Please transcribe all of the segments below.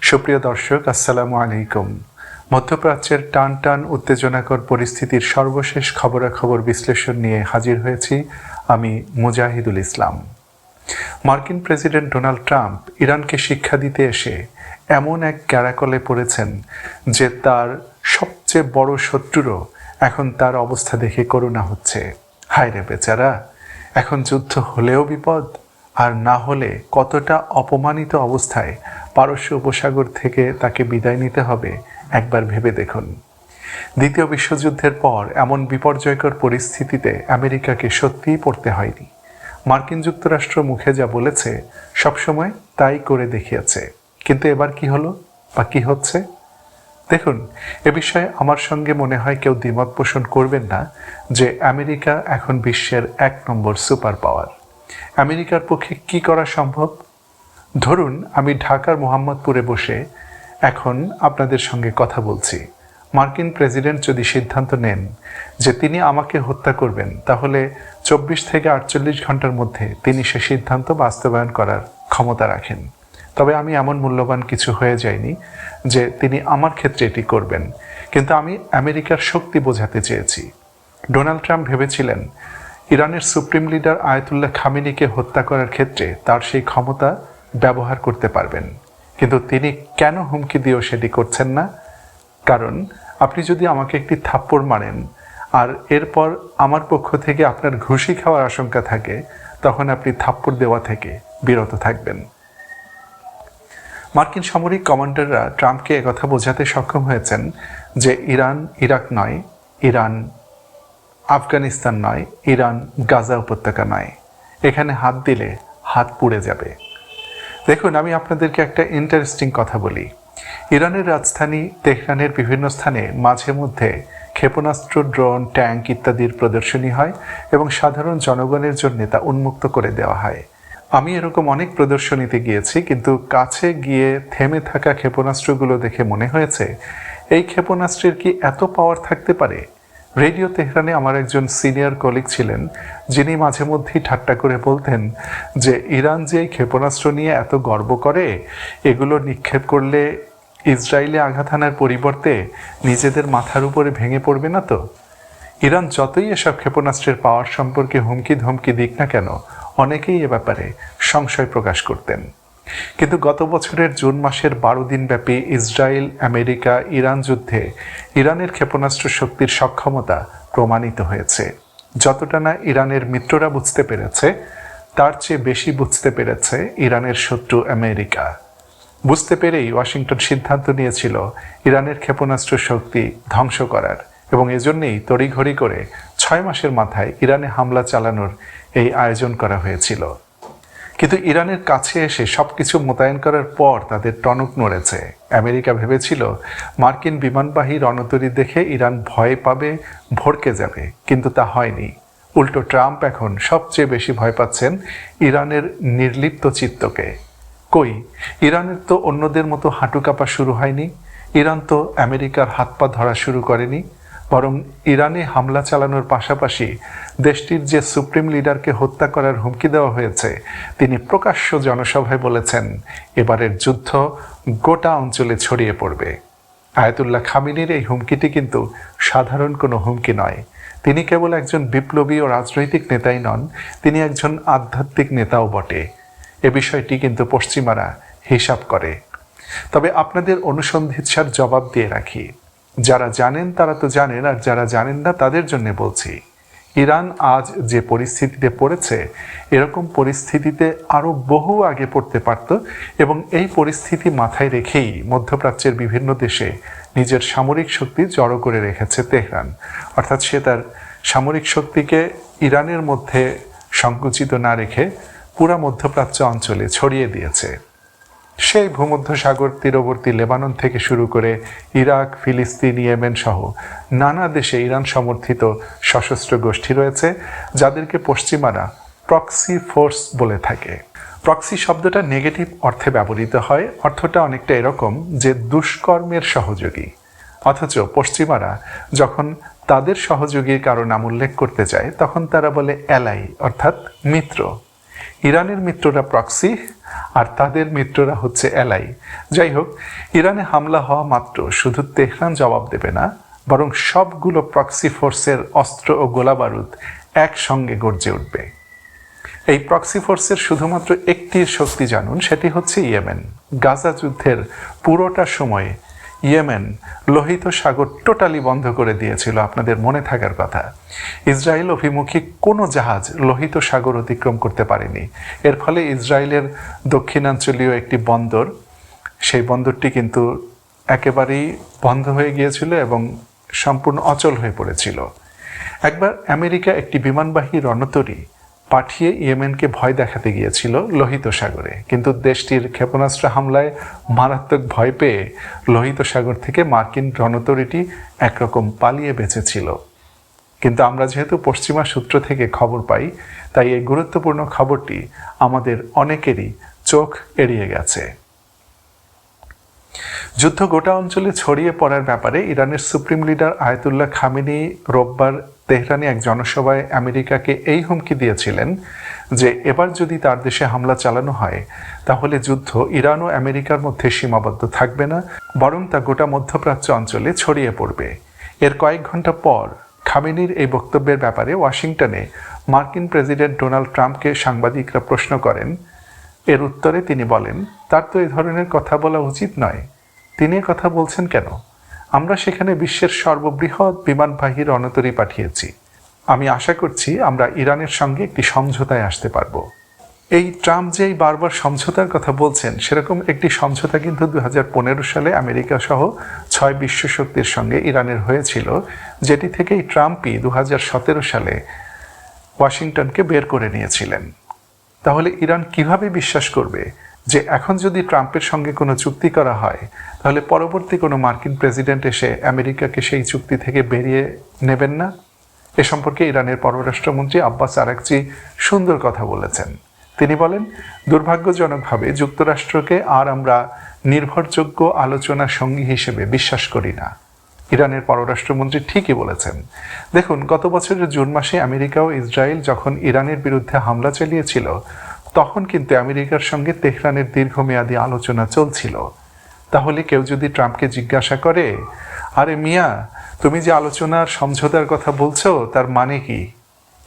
সুপ্রিয় দর্শক, আসসালামু আলাইকুম। মধ্যপ্রাচ্যের টান টান উত্তেজনাকর পরিস্থিতির সর্বশেষ খবরাখবর বিশ্লেষণ নিয়ে হাজির হয়েছি আমি মুজাহিদুল ইসলাম। মার্কিন প্রেসিডেন্ট ডোনাল্ড ট্রাম্প ইরানকে শিক্ষা দিতে এসে এমন এক ক্যারাকলে পড়েছেন যে তার সবচেয়ে বড় শত্রুরও এখন তার অবস্থা দেখে করুণা হচ্ছে। হায় রে বেচারা, এখন যুদ্ধ হলেও বিপদ, আর না হলে কতটা অপমানিত অবস্থায় পারস্য উপসাগর থেকে তাকে বিদায় নিতে হবে একবার ভেবে দেখুন। দ্বিতীয় বিশ্বযুদ্ধের পর এমন বিপর্যয়কর পরিস্থিতিতে আমেরিকাকে সত্যিই পড়তে হয়নি। মার্কিন যুক্তরাষ্ট্র মুখে যা বলেছে সবসময় তাই করে দেখিয়েছে, কিন্তু এবার কি হলো বা কি হচ্ছে দেখুন। এ বিষয়ে আমার সঙ্গে মনে হয় কেউ দ্বিমত পোষণ করবেন না যে আমেরিকা এখন বিশ্বের 1 নম্বর সুপার পাওয়ার। আমেরিকার পক্ষে কি করা সম্ভব? ধরুন আমি ঢাকার মোহাম্মদপুরে বসে এখন আপনাদের সঙ্গে কথা বলছি। মার্কিন প্রেসিডেন্ট যদি সিদ্ধান্ত নেন যে তিনি আমাকে হত্যা করবেন, তাহলে 24 থেকে 48 ঘন্টার মধ্যে তিনি সে সিদ্ধান্ত বাস্তবায়ন করার ক্ষমতা রাখেন। তবে আমি এমন মূল্যবান কিছু হয়ে যাইনি যে তিনি আমার ক্ষেত্রে এটি করবেন, কিন্তু আমি আমেরিকার শক্তি বোঝাতে চেয়েছি। ডোনাল্ড ট্রাম্প ভেবেছিলেন ইরানের সুপ্রিম লিডার আয়াতুল্লাহ খামেনিকে হত্যা করার ক্ষেত্রে তার সেই ক্ষমতা ব্যবহার করতে পারবেন, কিন্তু তিনি কেন হুমকি দিয়েও সেটি করছেন না? কারণ আপনি যদি আমাকে একটি থাপ্পড় মারেন আর এরপর আমার পক্ষ থেকে আপনার ঘুষি খাওয়ার আশঙ্কা থাকে, তখন আপনি থাপ্পড় দেওয়া থেকে বিরত থাকবেন। মার্কিন সামরিক কমান্ডাররা ট্রাম্পকে একথা বোঝাতে সক্ষম হয়েছেন যে ইরান ইরাক নয়, ইরান আফগানিস্তান নয়, ইরান গাজা উপত্যকা নয়। এখানে হাত দিলে হাত পুড়ে যাবে। দেখুন, আমি আপনাদেরকে একটা ইন্টারেস্টিং কথা বলি। ইরানের রাজধানী তেহরানের বিভিন্ন স্থানে মাঝে মধ্যে ক্ষেপণাস্ত্র, ড্রোন, ট্যাঙ্ক ইত্যাদির প্রদর্শনী হয় এবং সাধারণ জনগণের জন্য তা উন্মুক্ত করে দেওয়া হয়। আমি এরকম অনেক প্রদর্শনীতে গিয়েছি, কিন্তু কাছে গিয়ে থেমে থাকা ক্ষেপণাস্ত্রগুলো দেখে মনে হয়েছে এই ক্ষেপণাস্ত্রের কি এত পাওয়ার থাকতে পারে? রেডিও তেহরানে আমার একজন সিনিয়র কলিগ ছিলেন, যিনি মাঝে মধ্যেই ঠাট্টা করে বলতেন যে ইরান যে ক্ষেপণাস্ত্র নিয়ে এত গর্ব করে, এগুলো নিক্ষেপ করলে ইসরায়েলে আঘাত হানার পরিবর্তে নিজেদের মাথার উপরে ভেঙে পড়বে না তো? ইরান যতই এসব ক্ষেপণাস্ত্রের পাওয়ার সম্পর্কে হুমকি ধমকি দিক না কেন, অনেকেই এ ব্যাপারে সংশয় প্রকাশ করতেন। কিন্তু গত বছরের জুন মাসের 12 দিন ব্যাপী ইসরায়েল আমেরিকা ইরান যুদ্ধে ইরানের ক্ষেপণাস্ত্র শক্তির সক্ষমতা প্রমাণিত হয়েছে। যতটা না ইরানের মিত্ররা বুঝতে পেরেছে, তার চেয়ে বেশি বুঝতে পেরেছে ইরানের শত্রু আমেরিকা। বুঝতে পেরেই ওয়াশিংটন সিদ্ধান্ত নিয়েছিল ইরানের ক্ষেপণাস্ত্র শক্তি ধ্বংস করার, এবং এজন্যই তড়িঘড়ি করে 6 মাসের মাথায় ইরানে হামলা চালানোর এই আয়োজন করা হয়েছিল। কিন্তু ইরানের কাছে এসে সবকিছু মোতায়েন করার পর তাদের টনক নড়েছে। আমেরিকা ভেবেছিল মার্কিন বিমানবাহী রণতরী দেখে ইরান ভয় পাবে, ভড়কে যাবে, কিন্তু তা হয়নি। উল্টো ট্রাম্প এখন সবচেয়ে বেশি ভয় পাচ্ছেন ইরানের নির্লিপ্ত চিত্তকে। কই, ইরানের তো অন্যদের মতো হাঁটু কাঁপা শুরু হয়নি। ইরান তো আমেরিকার হাত পা ধরা শুরু করেনি, বরং ইরানে হামলা চালানোর পাশাপাশি দেশটির যে সুপ্রিম লিডারকে হত্যা করার হুমকি দেওয়া হয়েছে, তিনি প্রকাশ্য জনসভায় বলেছেন এবারের যুদ্ধ গোটা অঞ্চলে ছড়িয়ে পড়বে। আয়াতুল্লাহ খামেনির এই হুমকিটি কিন্তু সাধারণ কোনো হুমকি নয়। তিনি কেবল একজন বিপ্লবী ও রাজনৈতিক নেতাই নন, তিনি একজন আধ্যাত্মিক নেতাও বটে। এ বিষয়টি কিন্তু পশ্চিমারা হিসাব করে। তবে আপনাদের অনুসন্ধিৎসার জবাব দিয়ে রাখি, যারা জানেন তারা তো জানেন, আর যারা জানেন না তাদের জন্য বলছি, ইরান আজ যে পরিস্থিতিতে পড়েছে, এরকম পরিস্থিতিতে আরও বহু আগে পড়তে পারত, এবং এই পরিস্থিতি মাথায় রেখেই মধ্যপ্রাচ্যের বিভিন্ন দেশে নিজের সামরিক শক্তি জড়ো করে রেখেছে তেহরান। অর্থাৎ সে তার সামরিক শক্তিকে ইরানের মধ্যে সংকুচিত না রেখে পুরা মধ্যপ্রাচ্য অঞ্চলে ছড়িয়ে দিয়েছে। সেই ভূমধ্যসাগর তীরবর্তী লেবানন থেকে শুরু করে ইরাক, ফিলিস্তিন, ইয়েমেন সহ নানা দেশে ইরান সমর্থিত সশস্ত্র গোষ্ঠী রয়েছে, যাদেরকে পশ্চিমারা প্রক্সি ফোর্স বলে থাকে। প্রক্সি শব্দটা নেগেটিভ অর্থে ব্যবহৃত হয়। অর্থটা অনেকটা এরকম যে দুষ্কর্মের সহযোগী। অথচ পশ্চিমারা যখন তাদের সহযোগীর কারো নাম উল্লেখ করতে চায়, তখন তারা বলে অ্যালাই, অর্থাৎ মিত্র। ইরানের মিত্ররা প্রক্সি আর তাদের মিত্ররা হচ্ছে এলাই। যাই হোক, ইরানে হামলা হওয়া মাত্র শুধু তেহরান জবাব দেবে না, বরং সবগুলো প্রক্সি ফোর্সের অস্ত্র ও গোলাবারুদ একসঙ্গে গর্জে উঠবে। এই প্রক্সি ফোর্সের শুধুমাত্র একটি শক্তি জানুন, সেটি হচ্ছে ইয়েমেন। গাজা যুদ্ধের পুরোটা সময়ে ইয়েমেন লোহিত সাগর টোটালি বন্ধ করে দিয়েছিল, আপনাদের মনে থাকার কথা। ইসরায়েল অভিমুখী কোনো জাহাজ লোহিত সাগর অতিক্রম করতে পারেনি। এর ফলে ইসরায়েলের দক্ষিণাঞ্চলীয় একটি বন্দর, সেই বন্দরটি কিন্তু একেবারেই বন্ধ হয়ে গিয়েছিল এবং সম্পূর্ণ অচল হয়ে পড়েছিল। একবার আমেরিকা একটি বিমানবাহী রণতরী পাঠিয়ে ইয়েমেনকে ভয় দেখাতে গিয়েছিল লোহিত সাগরে, কিন্তু দেশটির ক্ষেপণাস্ত্র হামলায় মারাত্মক ভয় পেয়ে লোহিত সাগর থেকে মার্কিন রণতরীটি একরকম পালিয়ে বেঁচেছিল। কিন্তু আমরা যেহেতু পশ্চিমা সূত্র থেকে খবর পাই, তাই এই গুরুত্বপূর্ণ খবরটি আমাদের অনেকেরই চোখ এড়িয়ে গেছে। যুদ্ধ গোটা অঞ্চলে ছড়িয়ে পড়ার ব্যাপারে ইরানের সুপ্রিম লিডার আয়াতুল্লাহ খামেনি রোববার তেহরানে এক জনসভায় আমেরিকাকে এই হুমকি দিয়েছিলেন যে এবার যদি তার দেশে হামলা চালানো হয়, তাহলে যুদ্ধ ইরান ও আমেরিকার মধ্যে সীমাবদ্ধ থাকবে না, বরং তা গোটা মধ্যপ্রাচ্য অঞ্চলে ছড়িয়ে পড়বে। এর কয়েক ঘন্টা পর খামেনির এই বক্তব্যের ব্যাপারে ওয়াশিংটনে মার্কিন প্রেসিডেন্ট ডোনাল্ড ট্রাম্পকে সাংবাদিকরা প্রশ্ন করেন। এর উত্তরে তিনি বলেন, তার তো এই ধরনের কথা বলা উচিত নয়। তিনি কথা বলছেন কেন? আমরা সেখানে বিশ্বের সর্ববৃহৎ বিমানবাহী রণতরী পাঠিয়েছি। আমি আশা করছি আমরা ইরানের সঙ্গে একটি সমঝোতায় আসতে পারবো। এই ট্রাম্প যেই বারবার সমঝোতার কথা বলছেন, সেরকম একটি সমঝোতা কিন্তু 2015 সালে আমেরিকা সহ 6 বিশ্ব শক্তির সঙ্গে ইরানের হয়েছিল, যেটি থেকেই ট্রাম্পই 2017 সালে ওয়াশিংটনকে বের করে নিয়েছিলেন। তাহলে ইরান কিভাবে বিশ্বাস করবে যে এখন যদি ট্রাম্পের সঙ্গে কোনো চুক্তি করা হয়, তাহলে পরবর্তী কোনো মার্কিন প্রেসিডেন্ট এসে আমেরিকাকে সেই চুক্তি থেকে বেরিয়ে নেবেন না? এ সম্পর্কে ইরানের পররাষ্ট্রমন্ত্রী আব্বাস আরাকচি সুন্দর কথা বলেছেন। তিনি বলেন, দুর্ভাগ্যজনকভাবে যুক্তরাষ্ট্রকে আর আমরা নির্ভরযোগ্য আলোচনার সঙ্গী হিসেবে বিশ্বাস করি না। ইরানের পররাষ্ট্রমন্ত্রী ঠিকই বলেছেন। দেখুন, গত বছরের জুন মাসে আমেরিকা ও ইসরায়েল যখন ইরানের বিরুদ্ধে হামলা চালিয়েছিল, তখন কিন্তু আমেরিকার সঙ্গে তেহরানের দীর্ঘমেয়াদী আলোচনা চলছিল। তাহলে কেউ যদি ট্রাম্পকে জিজ্ঞাসা করে, আরে মিয়া, তুমি যে আলোচনার সমঝোতার কথা বলছো, তার মানে কি?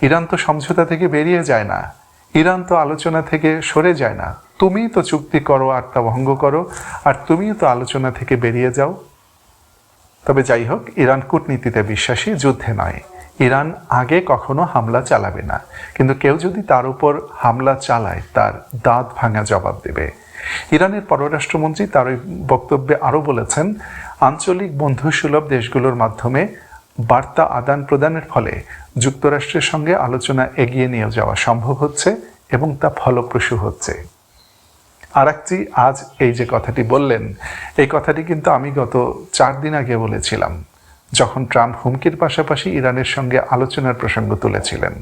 ইরান তো সমঝোতা থেকে বেরিয়ে যায় না, ইরান তো আলোচনা থেকে সরে যায় না। তুমি তো চুক্তি করো আর তা ভঙ্গ করো, আর তুমিও তো আলোচনা থেকে বেরিয়ে যাও। তবে যাই হোক, ইরান কূটনীতিতে বিশ্বাসী, যুদ্ধে নয়। ইরান আগে কখনো হামলা চালাবে না, কিন্তু কেউ যদি তার উপর হামলা চালায়, তার দাঁত ভাঙা জবাব দেবে। ইরানের পররাষ্ট্রমন্ত্রী তার ওই বক্তব্যে আরও বলেছেন, আঞ্চলিক বন্ধুসুলভ দেশগুলোর মাধ্যমে বার্তা আদান প্রদানের ফলে যুক্তরাষ্ট্রের সঙ্গে আলোচনা এগিয়ে নিয়ে যাওয়া সম্ভব হচ্ছে এবং তা ফলপ্রসূ হচ্ছে। আরাকচি আজ এই যে কথাটি বললেন, এই কথাটি কিন্তু আমি গত 4 দিন আগে বলেছিলাম, যখন ট্রাম্প হুমকির পাশাপাশি ইরানের সঙ্গে আলোচনার প্রসঙ্গ তুলেছিলেন।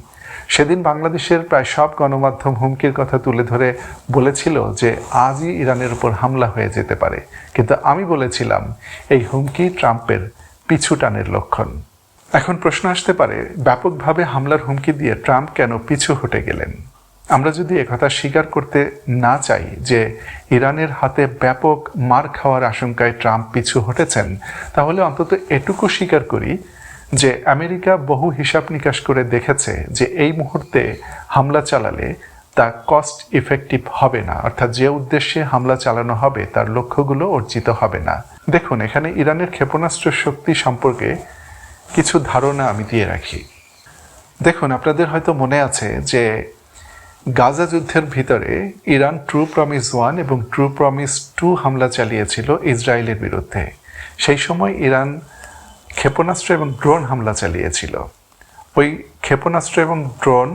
সেদিন বাংলাদেশের প্রায় সব গণমাধ্যম হুমকির কথা তুলে ধরে বলেছিল যে আজই ইরানের উপর হামলা হয়ে যেতে পারে, কিন্তু আমি বলেছিলাম এই হুমকি ট্রাম্পের পিছুটানের লক্ষণ। এখন প্রশ্ন আসতে পারে, ব্যাপকভাবে হামলার হুমকি দিয়ে ট্রাম্প কেন পিছু হটে গেলেন? আমরা যদি একথা স্বীকার করতে না চাই যে ইরানের হাতে ব্যাপক মার খাওয়ার আশঙ্কায় ট্রাম্প পিছু হটেছেন, তাহলে অন্তত এটুকু স্বীকার করি যে আমেরিকা বহু হিসাব নিকাশ করে দেখেছে যে এই মুহূর্তে হামলা চালালে তা কস্ট ইফেক্টিভ হবে না, অর্থাৎ যে উদ্দেশ্যে হামলা চালানো হবে তার লক্ষ্যগুলো অর্জিত হবে না। দেখুন, এখানে ইরানের ক্ষেপণাস্ত্র শক্তি সম্পর্কে কিছু ধারণা আমি দিয়ে রাখি। দেখুন, আপনাদের হয়তো মনে আছে যে গাজা যুদ্ধের ভিতরে ইরান ট্রু প্রমিস 1 এবং ট্রু প্রমিস 2 হামলা চালিয়েছিল ইসরায়েলের বিরুদ্ধে। সেই সময় ইরান ক্ষেপণাস্ত্র এবং ড্রোন হামলা চালিয়েছিল। ওই ক্ষেপণাস্ত্র এবং ড্রোন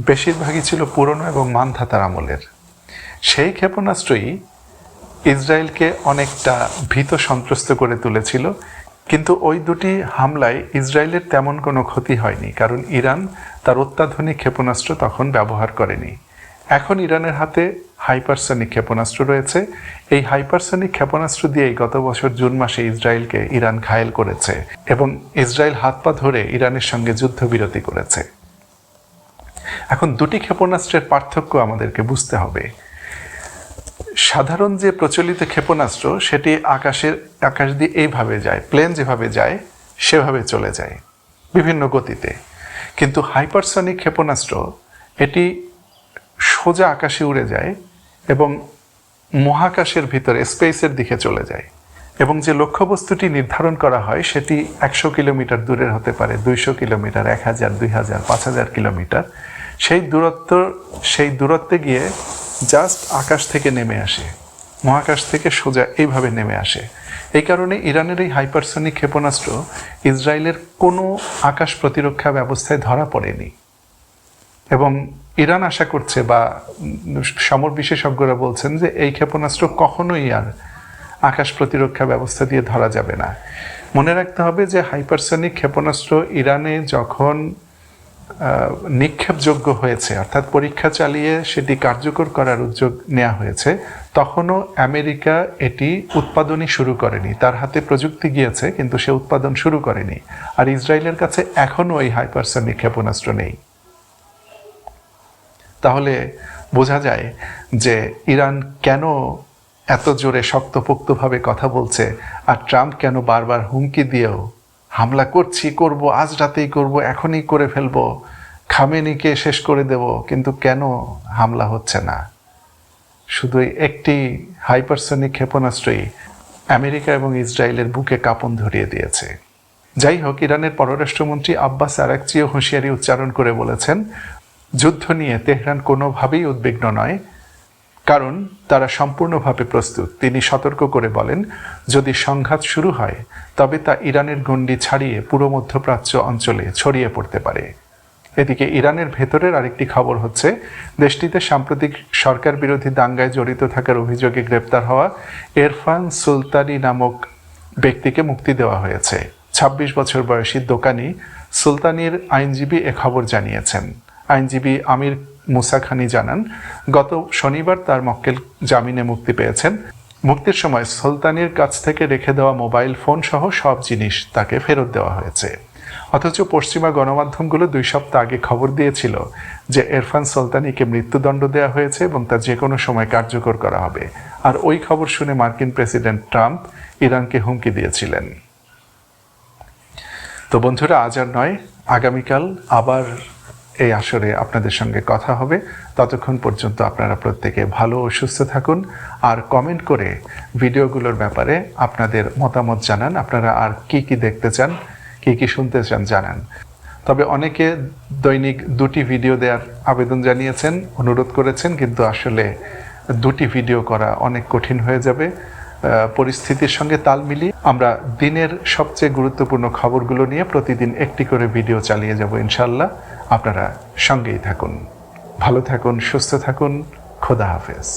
বেশিরভাগই ছিল পুরনো এবং মানধাতার আমলের। সেই ক্ষেপণাস্ত্রই ইসরায়েলকে অনেকটা ভীত সন্ত্রস্ত করে তুলেছিল, কিন্তু ওই দুটি হামলায় ইসরায়েলের তেমন কোনো ক্ষতি হয়নি, কারণ ইরান তার অত্যাধুনিক ক্ষেপণাস্ত্র তখন ব্যবহার করেনি। এখন ইরানের হাতে হাইপারসনিক ক্ষেপণাস্ত্র রয়েছে। এই হাইপারসনিক ক্ষেপণাস্ত্র দিয়েই গত বছর জুন মাসে ইসরায়েলকে ইরান ঘায়েল করেছে এবং ইসরায়েল হাত পা ধরে ইরানের সঙ্গে যুদ্ধবিরতি করেছে। এখন দুটি ক্ষেপণাস্ত্রের পার্থক্য আমাদেরকে বুঝতে হবে। সাধারণ যে প্রচলিত ক্ষেপণাস্ত্র সেটি আকাশ দিয়ে এইভাবে যায়, প্লেন যেভাবে যায় সেভাবে চলে যায় বিভিন্ন গতিতে, কিন্তু হাইপারসনিক ক্ষেপণাস্ত্র এটি সোজা আকাশে উড়ে যায় এবং মহাকাশের ভিতরে স্পেসের দিকে চলে যায়, এবং যে লক্ষ্যবস্তুটি নির্ধারণ করা হয় সেটি 100 কিলোমিটার দূরের হতে পারে, 200 কিলোমিটার, 1000, 2000, 5000 কিলোমিটার। সেই দূরত্বে গিয়ে জাস্ট আকাশ থেকে নেমে আসে, মহাকাশ থেকে সোজা এইভাবে নেমে আসে। এই কারণে ইরানের এই হাইপারসনিক ক্ষেপণাস্ত্র ইসরায়েলের কোনো আকাশ প্রতিরক্ষা ব্যবস্থায় ধরা পড়েনি, এবং ইরান আশা করছে বা সমর বিশেষজ্ঞরা বলছেন যে এই ক্ষেপণাস্ত্র কখনোই আর আকাশ প্রতিরক্ষা ব্যবস্থা দিয়ে ধরা যাবে না। মনে রাখতে হবে যে হাইপারসনিক ক্ষেপণাস্ত্র ইরানে যখন নিক্ষেপযোগ্য হয়েছে, অর্থাৎ পরীক্ষা চালিয়ে সেটি কার্যকর করার উদ্যোগ নেওয়া হয়েছে, তখনও আমেরিকা এটি উৎপাদনই শুরু করেনি। তার হাতে প্রযুক্তি গিয়েছে কিন্তু সে উৎপাদন শুরু করেনি। আর ইসরায়েলের কাছে এখনও এই হাইপারসনিক ক্ষেপণাস্ত্র নেই। তাহলে বোঝা যায় যে ইরান কেন এত জোরে শক্তপোক্তভাবে কথা বলছে, আর ট্রাম্প কেন বারবার হুমকি দিয়েও হামলা করব, আজ রাতেই করব, এখনই করে ফেলবো, খামেনিকে শেষ করে দেব, কিন্তু কেন হামলা হচ্ছে না? শুধু একটি হাইপারসনিক ক্ষেপণাস্ত্রই আমেরিকা এবং ইসরায়েলের বুকে কাঁপন ধরিয়ে দিয়েছে। যাই হোক, ইরানের পররাষ্ট্রমন্ত্রী আব্বাস আরাকচিও হুঁশিয়ারি উচ্চারণ করে বলেছেন, যুদ্ধ নিয়ে তেহরান কোনোভাবেই উদ্বিগ্ন নয়, কারণ তারা সম্পূর্ণভাবে প্রস্তুত। তিনি সতর্ক করে বলেন, যদি সংঘাত শুরু হয় তবে তা ইরানের গণ্ডি ছাড়িয়ে পুরো মধ্যপ্রাচ্য অঞ্চলে ছড়িয়ে পড়তে পারে। এদিকে ইরানের ভেতরের আরেকটি খবর হচ্ছে, দেশটিতে সাম্প্রতিক সরকার বিরোধী দাঙ্গায় জড়িত থাকার অভিযোগে গ্রেপ্তার হওয়া এরফান সুলতানি নামক ব্যক্তিকে মুক্তি দেওয়া হয়েছে। 26 বছর বয়সী দোকানি সুলতানির আইনজীবী এ খবর জানিয়েছেন। আইনজীবী আমির মুসা খানি জানান, গত শনিবার তার মক্কেল জামিনে মুক্তি পেয়েছেন। মুক্তির সময় সুলতানির কাছ থেকে রেখে দেওয়া মোবাইল ফোন সহ সব জিনিস তাকে ফেরত দেওয়া হয়েছে। অথচ পশ্চিমা গণমাধ্যমগুলো 2 সপ্তাহ আগে খবর দিয়েছিল যে এরফান সুলতানিকে মৃত্যুদণ্ড দেওয়া হয়েছে এবং তা যে কোনো সময় কার্যকর করা হবে। আর ওই খবর শুনে মার্কিন প্রেসিডেন্ট ট্রাম্প ইরানকে হুমকি দিয়েছিলেন। তো বন্ধুরা, আজ আর নয়, আগামীকাল আবার এই আসরে আপনাদের সঙ্গে কথা হবে। ততক্ষণ পর্যন্ত আপনারা প্রত্যেকে ভালো ও সুস্থ থাকুন, আর কমেন্ট করে ভিডিওগুলোর ব্যাপারে আপনাদের মতামত জানান। আপনারা আর কি দেখতে চান, কি শুনতে চান জানান। তবে অনেকে দৈনিক 2টি ভিডিও দেওয়ার আবেদন জানিয়েছেন, অনুরোধ করেছেন, কিন্তু আসলে 2টি ভিডিও করা অনেক কঠিন হয়ে যাবে। পরিস্থিতির সঙ্গে তাল মিলিয়ে আমরা দিনের সবচেয়ে গুরুত্বপূর্ণ খবরগুলো নিয়ে প্রতিদিন একটি করে ভিডিও চালিয়ে যাব ইনশাল্লাহ। আপনারা সঙ্গেই থাকুন, ভালো থাকুন, সুস্থ থাকুন। খোদা হাফেজ।